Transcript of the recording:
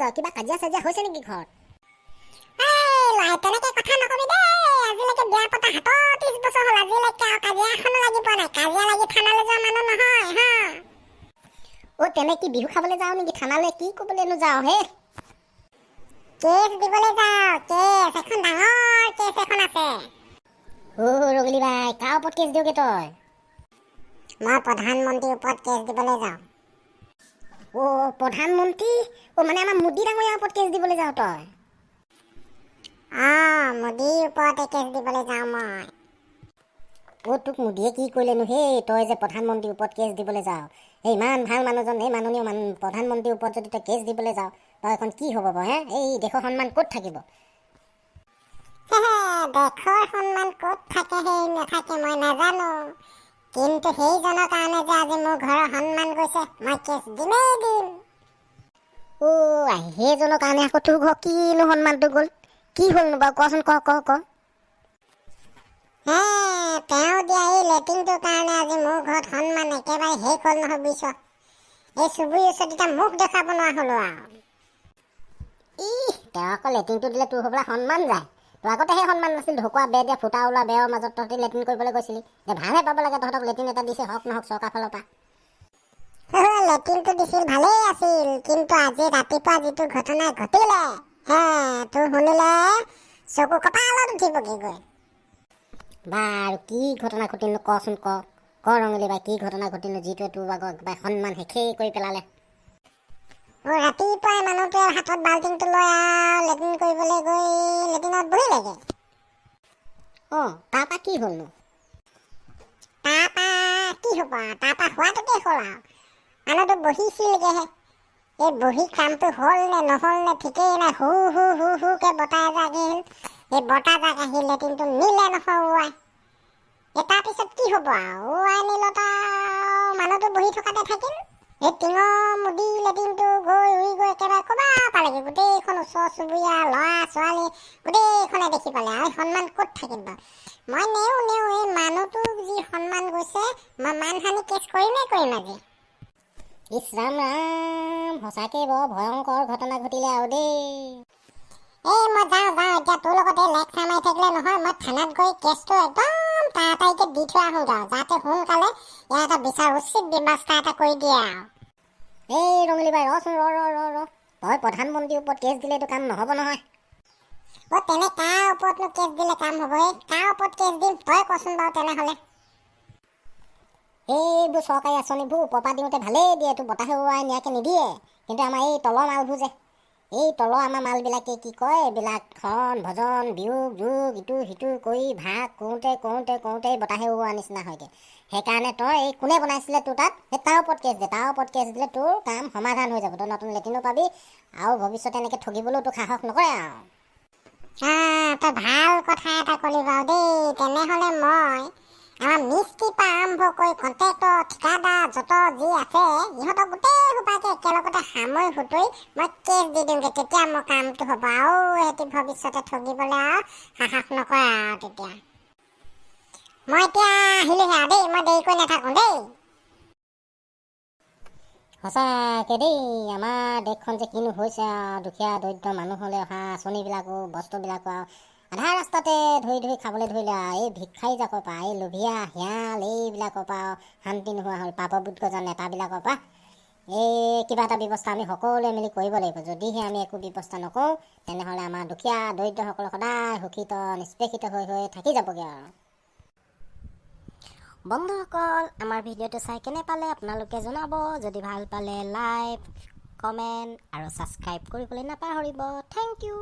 যাওঁ কিবা কাজিয়া চাজিয়া হৈছে নেকি ঘৰত তেনেকে কথা নকবি দেই আজিলৈকে বিয়া পতা 30 বছৰ হ'ল আজিলৈকে কাজিয়া এখনো লাগি পোৱা নাই কাজিয়া লাগি থানালৈ যোৱা মানুহ নহয় হা তেনে কি বিহু খাবলৈ যাওঁ নেকি থানালৈ কি ক'বলৈনো যাওঁ হে কেছ দিবলৈ যাওঁ কেছ এখন ডাঙৰ কেছ এখন আছে ৰগলি বাই কাৰ ওপৰত কেছ দিওঁগে তই মই প্ৰধানমন্ত্ৰীৰ ওপৰত কেছ দিবলৈ যাওঁ প্ৰধানমন্ত্ৰী মানে আমাৰ মোদী ডাঙৰীয়াৰ ওপৰত কেছ দিবলৈ যাওঁ তই মোদীৰ ওপৰতে কেছ দিবলৈ যাওঁ মই তোক মোদীয়ে কি কৰিলেনো হেই তই যে প্ৰধানমন্ত্ৰীৰ ওপৰত কেছ দিবলৈ যাওঁ ইমান ভাল মানুহজন এই মাননীয় প্ৰধানমন্ত্ৰীৰ ওপৰত যদি তই কেছ দিবলৈ যাওঁ তই এখন কি হ'ব বাৰু হে এই দেশৰ সন্মান ক'ত থাকিব দেশৰ সন্মান ক'ত থাকে সেই নাথাকে মই নাজানো কিন্তু সেইজনৰ কাৰণে যে আজি মোৰ ঘৰৰ সন্মান গৈছে মই কেছ দিমেই দিম সেইজনৰ কাৰণে আকৌ তোৰ ঘৰ কিনো সন্মানটো গ'ল কি হ'লনো বাৰু কচোন ক তেওঁ দিয়া এই লেট্ৰিনটোৰ কাৰণে আজি মোৰ ঘৰত সন্মান একেবাৰে শেষ হ'ল নহয় বুজিছ এই চুবুৰীৰ ওচৰত এতিয়া মুখ দেখাব নোৱাৰা হ'লো আৰু তেওঁ আকৌ লেট্ৰিনটো দিলে তোৰ হ'বলা সন্মান যায় তোৰ আগতে সেই সন্মান নাছিল ঢকুৱা বেৰ দিয়া ফুটা ওলোৱা বেৰৰ মাজত তহঁতি লেট্ৰিন কৰিবলৈ গৈছিলি ভালহে পাব লাগে তহঁতক লেট্ৰিন এটা দিছে হওক নহওক চৰকাৰ ফালৰ পৰা লেট্ৰিনটো দিছিল ভালেই আছিল কিন্তু আজি ৰাতিপুৱা যিটো ঘটনা ঘটিলে তোৰ শুনিলে চকু কপালত উঠিবগৈ গৈ বাৰু কি ঘটনা ঘটিলো কচোন ক ৰঙলি বাই কি ঘটনা ঘটিলো যিটোৱে তোৰ আগৰ সন্মান শেষেই কৰি পেলালে ৰাতিপুৱাই মানুহটোৱে হাতত বাল্টিংটো লৈ লেট্ৰিন কৰিবলৈ গৈ লেট্ৰিনত বহিলেগৈ তাৰপৰা কি হ'লনো তাৰপৰা কি হ'ব তাৰপৰা হোৱাটোকে হ'ল আৰু মানুহটো বহিছিলগৈহে এই বহি কামটো হ'ল নে নহ'ল নে ঠিকেই নাই হুকে বতাহ এজাক আহিল এই বতাহ জাক আহিল লেট্ৰিনটো নিলে নহয় তাৰপিছত কি হ'ব আৰু নিলত মানুহটো বহি থকাতে থাকিল এই টিঙৰ মুদি লেট্ৰিনটো গৈ উৰি গৈ একেবাৰে ক'বা পালেগৈ গোটেইখন ওচৰ চুবুৰীয়া ল'ৰা ছোৱালী গোটেইখনে দেখি পালে আৰু সন্মান ক'ত থাকিল বাৰু মই নেও এই মানুহটোক যি সন্মান গৈছে মই মানহানি কেছ কৰিমেই কৰিম আজি ইছ ৰাম সঁচাকৈ বৰ ভয়ংকৰ ঘটনা ঘটিলে আৰু দেই মই যাওঁ এতিয়া তোৰ লগতে লেকচাৰ মাৰি থাকিলে নহয় মই থানাত গৈ কেছটো একদম তাড়াতাড়িকৈ দি থৈ আহোঁ যাতে সোনকালে ইয়াৰ এটা বিচাৰ উচিত ব্যৱস্থা এটা কৰি দিয়ে আৰু ৰঙলি বাই ৰচোন তই প্ৰধানমন্ত্ৰীৰ ওপৰত কেছ দিলেতো কাম নহ'ব নহয় তেনে কাৰ ওপৰতনো কেছ দিলে কাম হ'ব কাৰ ওপৰত কেছ দিম তই কচোন বাৰু তেনেহ'লে এইবোৰ চৰকাৰী আঁচনিবোৰ ওপৰৰ পৰা দিওঁতে ভালেই দিয়ে তোৰ বতাহে উৰুৱাই নিয়াকৈ নিদিয়ে কিন্তু আমাৰ এই তলৰ মালবোৰ যে এই তলৰ আমাৰ মালবিলাকে কি কয় এইবিলাক খন ভজন বিয়োগ যোগ ইটো সিটো কৰি ভাগ কৰোঁতে বতাহে উৰুৱা নিচিনা হয়গৈ সেইকাৰণে তই এই কোনে বনাইছিলে তোৰ তাত তাৰ ওপৰত কেছ দিলে তোৰ কাম সমাধান হৈ যাব তই নতুন লেট্ৰিনো পাবি আৰু ভৱিষ্যতে এনেকৈ ঠগিবলৈও তোক সাহস নকৰে আৰু তই ভাল কথা এটা ক'লি বাৰু দেই তেনেহ'লে মই আমাৰ মিস্ত্ৰীৰ পৰা আৰম্ভ কৰি কণ্ট্ৰেক্টৰ ঠিকাদাৰ যত যি আছে ইহঁতক গোটেই সোপাকে একেলগতে সামৰি সুতৰি মই কেছ দি দিওঁগৈ তেতিয়া মোৰ কামটো হ'ব আৰু সিহঁতি ভৱিষ্যতে ঠগিবলৈ আৰু সাহস নকৰে আৰু তেতিয়া মই এতিয়া আহিলোহে আৰু দেই মই দেৰি কৰি নাথাকোঁ দেই সঁচাকৈ দেই আমাৰ দেশখন যে কিনো হৈছে আৰু দুখীয়া দৰিদ্ৰ মানুহলৈ অহা আঁচনিবিলাকো বস্তুবিলাকো আৰু আধা ৰাস্তাতে ধৰি খাবলৈ ধৰিলে আৰু এই ভিক্ষাৰী জাকৰ পৰা এই লোভিয়া শিয়াল এইবিলাকৰ পৰা শান্তি নোহোৱা হ'ল পাপবিত্ৰজন নেতাবিলাকৰ পৰা এই কিবা এটা ব্যৱস্থা আমি সকলোৱে মিলি কৰিব লাগিব যদিহে আমি একো ব্যৱস্থা নকৰোঁ তেনেহ'লে আমাৰ দুখীয়া দৰিদ্ৰসকল সদায় শোষিত নিষ্পেষিত হৈ থাকি যাবগৈ আৰু বন্ধুসকল আমাৰ ভিডিঅ'টো চাই কেনে পালে আপোনালোকে জনাব যদি ভাল পালে লাইক কমেণ্ট আৰু ছাবস্ক্ৰাইব কৰিবলৈ নাপাহৰিব থেংক ইউ